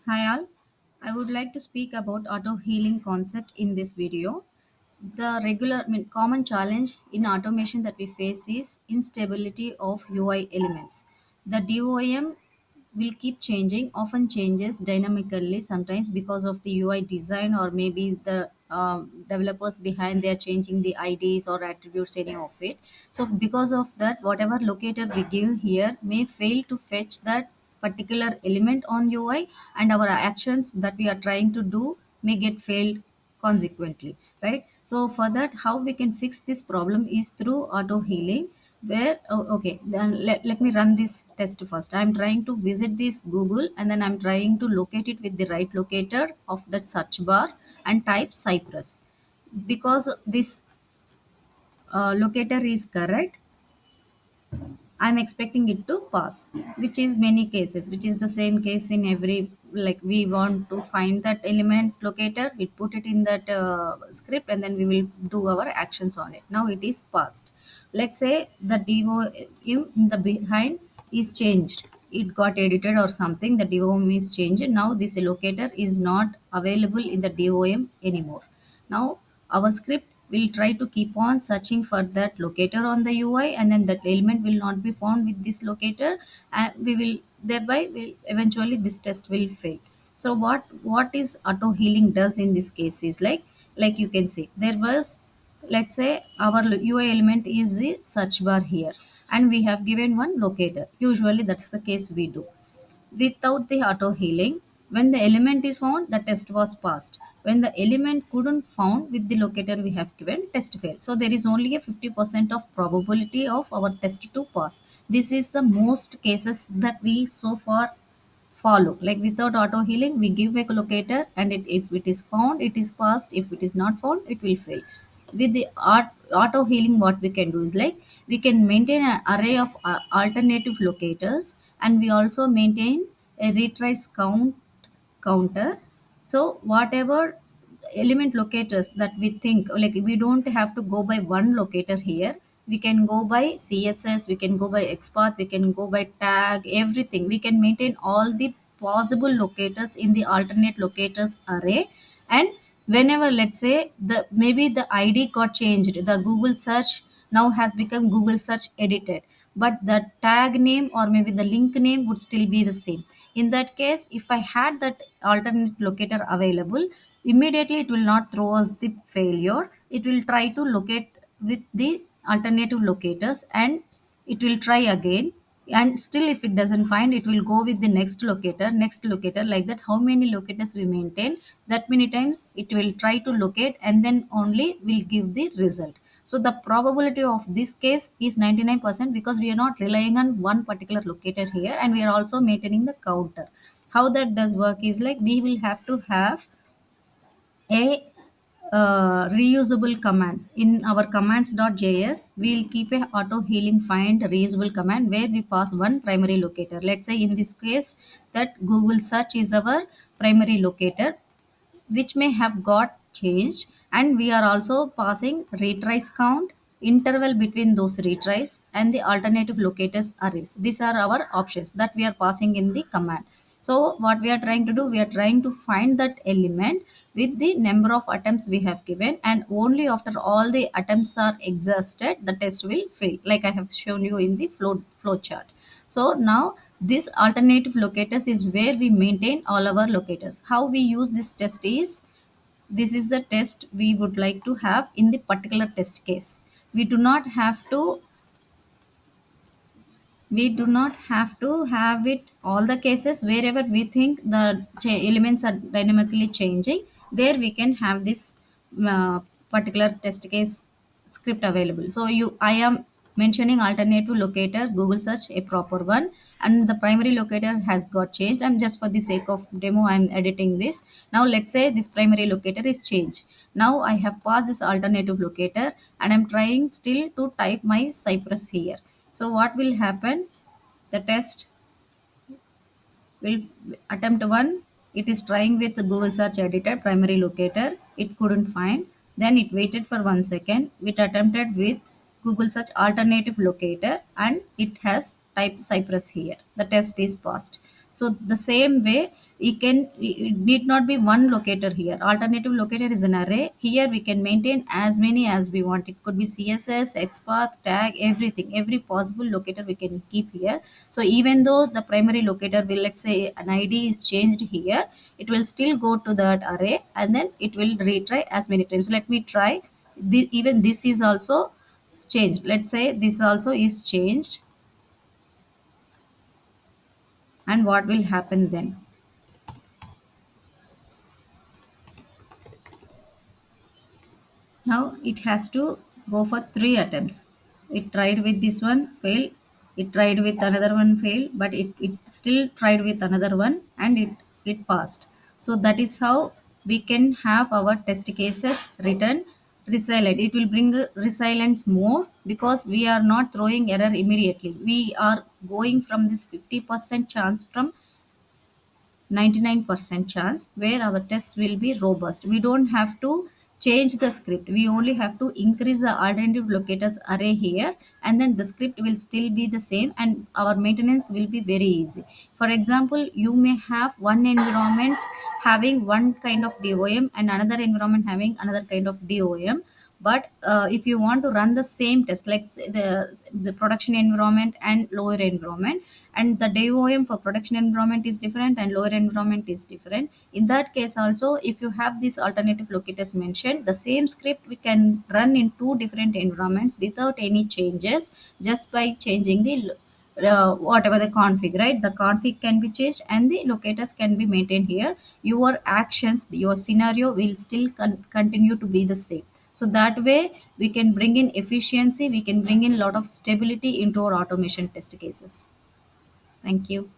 Hi all, I would like to speak about auto healing concept in this video. The common challenge in automation that we face is instability of UI elements. The DOM will keep changing, often changes dynamically sometimes because of the UI design or maybe the developers behind they are changing the IDs or attributes any of it. So because of that, whatever locator we give here may fail to fetch that particular element on UI, and our actions that we are trying to do may get failed consequently, right? So for that, how we can fix this problem is through auto healing, where okay, then let me run this test first. I'm trying to visit this Google, and then I'm trying to locate it with the right locator of that search bar and type cypress. Because this locator is correct, I'm expecting it to pass, which is many cases, which is the same case in every, like we want to find that element locator, we put it in that script, and then we will do our actions on it. Now it is passed. Let's say the DOM in the behind is changed. It got edited or something, the DOM is changed. Now this locator is not available in the DOM anymore. Now our script will try to keep on searching for that locator on the UI, and then that element will not be found with this locator, and we will thereby will eventually this test will fail. So what is auto healing does in this case is like you can see there was, let's say our UI element is the search bar here, and we have given one locator. Usually that's the case we do. Without the auto healing, when the element is found, the test was passed. When the element couldn't found with the locator we have given, test failed. So there is only a 50% of probability of our test to pass. This is the most cases that we so far follow. Like without auto healing, we give a locator, and if it is found, it is passed. If it is not found, it will fail. With the auto healing, what we can do is like we can maintain an array of alternative locators, and we also maintain a retries counter. So whatever element locators that we think, like we don't have to go by one locator here. We can go by CSS, we can go by XPath, we can go by tag, everything. We can maintain all the possible locators in the alternate locators array. And whenever, let's say, the maybe the ID got changed, the Google search now has become Google search edited, but the tag name or maybe the link name would still be the same. In that case, if I had that alternate locator available, immediately it will not throw us the failure. It will try to locate with the alternative locators, and it will try again. And still if it doesn't find, it will go with the next locator, like that. How many locators we maintain, that many times it will try to locate, and then only will give the result. So the probability of this case is 99%, because we are not relying on one particular locator here, and we are also maintaining the counter. How that does work is like we will have to have a reusable command in our commands.js. We'll keep a auto healing find reusable command where we pass one primary locator. Let's say in this case that Google search is our primary locator, which may have got changed, and we are also passing retries count, interval between those retries, and the alternative locators arrays. These are our options that we are passing in the command. So what we are trying to do, we are trying to find that element with the number of attempts we have given, and only after all the attempts are exhausted the test will fail, like I have shown you in the flow chart. So now this alternative locators is where we maintain all our locators. How we use this test is, this is the test we would like to have in the particular test case. We do not have to we do not have to have it all the cases. Wherever we think the elements are dynamically changing, there we can have this particular test case script available. So you I am mentioning alternative locator Google search, a proper one, and the primary locator has got changed. I'm just, for the sake of demo, I'm editing this. Now let's say this primary locator is changed. Now I have passed this alternative locator, and I'm trying still to type my cypress here. So what will happen? The test will attempt one. It is trying with Google search editor primary locator. It couldn't find. Then it waited for 1 second. It attempted with Google search alternative locator, and it has typed cypress here. The test is passed. So the same way, it need not be one locator here. Alternative locator is an array. Here we can maintain as many as we want. It could be CSS, XPath, tag, everything. Every possible locator we can keep here. So even though the primary locator will, let's say an ID is changed here, it will still go to that array and then it will retry as many times. Let me try. Even this is also changed. Let's say this also is changed, and what will happen then? Now it has to go for three attempts. It tried with this one, failed. It tried with another one, failed, but it still tried with another one and it passed. So that is how we can have our test cases written resilient. It will bring resilience more because we are not throwing error immediately. We are going from this 50% chance from 99% chance where our tests will be robust. We don't have to change the script. We only have to increase the alternative locators array here, and then the script will still be the same and our maintenance will be very easy. For example, you may have one environment having one kind of DOM and another environment having another kind of DOM. But if you want to run the same test, like say the production environment and lower environment, and the DOM for production environment is different and lower environment is different, in that case also, if you have these alternative locators mentioned, the same script we can run in two different environments without any changes, just by changing the whatever the config, right? The config can be changed and the locators can be maintained here. Your actions, your scenario will still continue to be the same. So that way we can bring in efficiency, we can bring in a lot of stability into our automation test cases. Thank you.